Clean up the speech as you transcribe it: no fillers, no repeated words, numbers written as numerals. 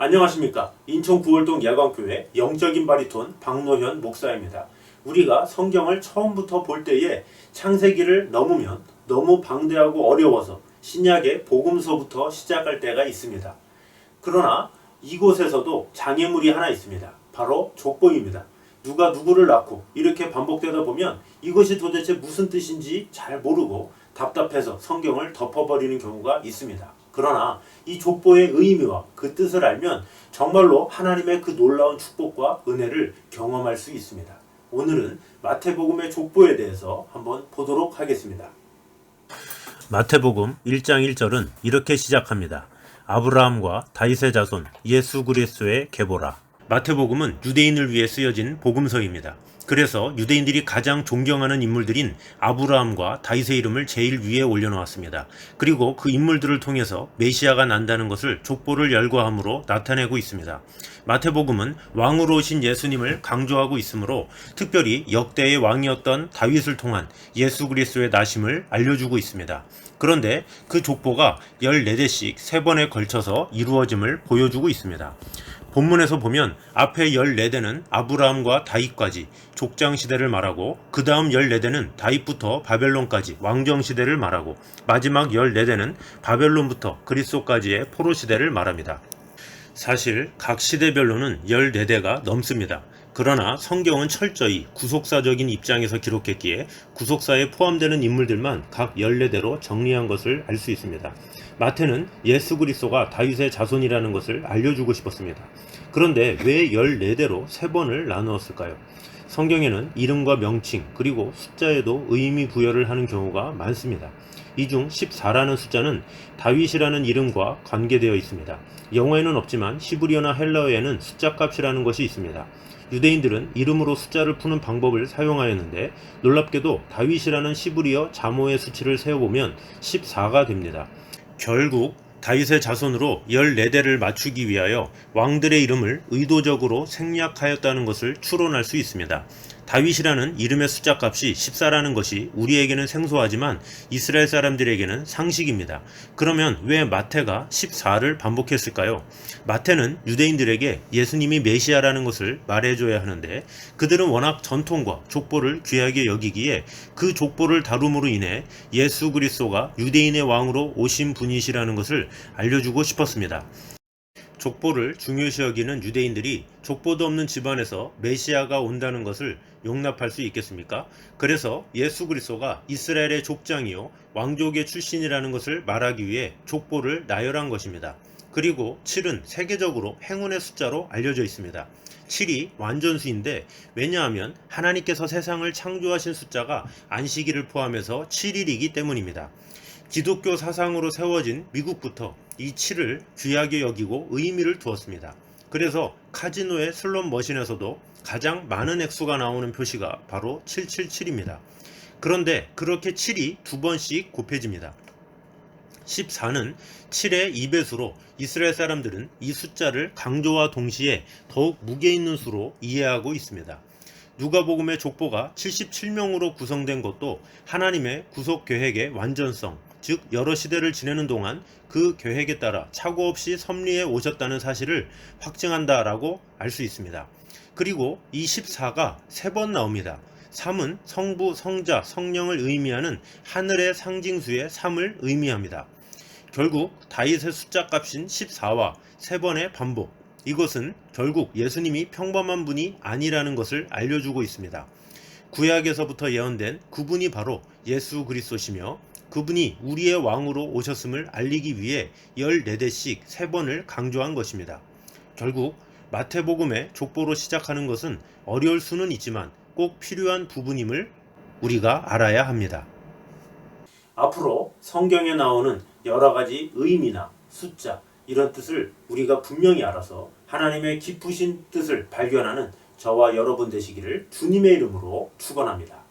안녕하십니까. 인천 구월동 야광교회 영적인 바리톤 박노현 목사입니다. 우리가 성경을 처음부터 볼 때에 창세기를 넘으면 너무 방대하고 어려워서 신약의 복음서부터 시작할 때가 있습니다. 그러나 이곳에서도 장애물이 하나 있습니다. 바로 족보입니다. 누가 누구를 낳고 이렇게 반복되다 보면 이것이 도대체 무슨 뜻인지 잘 모르고 답답해서 성경을 덮어버리는 경우가 있습니다. 그러나 이 족보의 의미와 그 뜻을 알면 정말로 하나님의 그 놀라운 축복과 은혜를 경험할 수 있습니다. 오늘은 마태복음의 족보에 대해서 한번 보도록 하겠습니다. 마태복음 1장 1절은 이렇게 시작합니다. 아브라함과 다윗의 자손 예수 그리스도의 계보라. 마태복음은 유대인을 위해 쓰여진 복음서입니다. 그래서 유대인들이 가장 존경하는 인물들인 아브라함과 다윗의 이름을 제일 위에 올려놓았습니다. 그리고 그 인물들을 통해서 메시아가 난다는 것을 족보를 열거함으로 나타내고 있습니다. 마태복음은 왕으로 오신 예수님을 강조하고 있으므로 특별히 역대의 왕이었던 다윗을 통한 예수 그리스도의 나심을 알려주고 있습니다. 그런데 그 족보가 14대씩 3번에 걸쳐서 이루어짐을 보여주고 있습니다. 본문에서 보면 앞에 14대는 아브라함과 다윗까지 족장시대를 말하고 그 다음 14대는 다윗부터 바벨론까지 왕정시대를 말하고 마지막 14대는 바벨론부터 그리스도까지의 포로시대를 말합니다. 사실 각 시대별로는 14대가 넘습니다. 그러나 성경은 철저히 구속사적인 입장에서 기록했기에 구속사에 포함되는 인물들만 각 14대로 정리한 것을 알 수 있습니다. 마태는 예수 그리스도가 다윗의 자손이라는 것을 알려주고 싶었습니다. 그런데 왜 14대로 3번을 나누었을까요? 성경에는 이름과 명칭 그리고 숫자에도 의미 부여를 하는 경우가 많습니다. 이 중 14라는 숫자는 다윗이라는 이름과 관계되어 있습니다. 영어에는 없지만 히브리어나 헬라어에는 숫자 값이라는 것이 있습니다. 유대인들은 이름으로 숫자를 푸는 방법을 사용하였는데 놀랍게도 다윗이라는 히브리어 자모의 수치를 세어보면 14가 됩니다. 결국 다윗의 자손으로 14대를 맞추기 위하여 왕들의 이름을 의도적으로 생략하였다는 것을 추론할 수 있습니다. 다윗이라는 이름의 숫자 값이 14라는 것이 우리에게는 생소하지만 이스라엘 사람들에게는 상식입니다. 그러면 왜 마태가 14를 반복했을까요? 마태는 유대인들에게 예수님이 메시아라는 것을 말해줘야 하는데 그들은 워낙 전통과 족보를 귀하게 여기기에 그 족보를 다룸으로 인해 예수 그리스도가 유대인의 왕으로 오신 분이시라는 것을 알려주고 싶었습니다. 족보를 중요시 여기는 유대인들이 족보도 없는 집안에서 메시아가 온다는 것을 용납할 수 있겠습니까? 그래서 예수 그리스도가 이스라엘의 족장이요 왕족의 출신이라는 것을 말하기 위해 족보를 나열한 것입니다. 그리고 7은 세계적으로 행운의 숫자로 알려져 있습니다. 7이 완전수인데 왜냐하면 하나님께서 세상을 창조하신 숫자가 안식일을 포함해서 7일이기 때문입니다. 기독교 사상으로 세워진 미국부터 이 7을 귀하게 여기고 의미를 두었습니다. 그래서 카지노의 슬롯 머신에서도 가장 많은 액수가 나오는 표시가 바로 777입니다. 그런데 그렇게 7이 2번씩 곱해집니다. 14는 7의 2배수로 이스라엘 사람들은 이 숫자를 강조와 동시에 더욱 무게 있는 수로 이해하고 있습니다. 누가복음의 족보가 77명으로 구성된 것도 하나님의 구속 계획의 완전성, 즉 여러 시대를 지내는 동안 그 계획에 따라 착오 없이 섭리해 오셨다는 사실을 확증한다라고 알 수 있습니다. 그리고 이 14가 3번 나옵니다. 3은 성부, 성자, 성령을 의미하는 하늘의 상징수의 3을 의미합니다. 결국 다윗의 숫자 값인 14와 3번의 반복, 이것은 결국 예수님이 평범한 분이 아니라는 것을 알려주고 있습니다. 구약에서부터 예언된 그분이 바로 예수 그리스도시며 그분이 우리의 왕으로 오셨음을 알리기 위해 14대씩 3번을 강조한 것입니다. 결국 마태복음의 족보로 시작하는 것은 어려울 수는 있지만 꼭 필요한 부분임을 우리가 알아야 합니다. 앞으로 성경에 나오는 여러 가지 의미나 숫자 이런 뜻을 우리가 분명히 알아서 하나님의 깊으신 뜻을 발견하는 저와 여러분 되시기를 주님의 이름으로 축원합니다.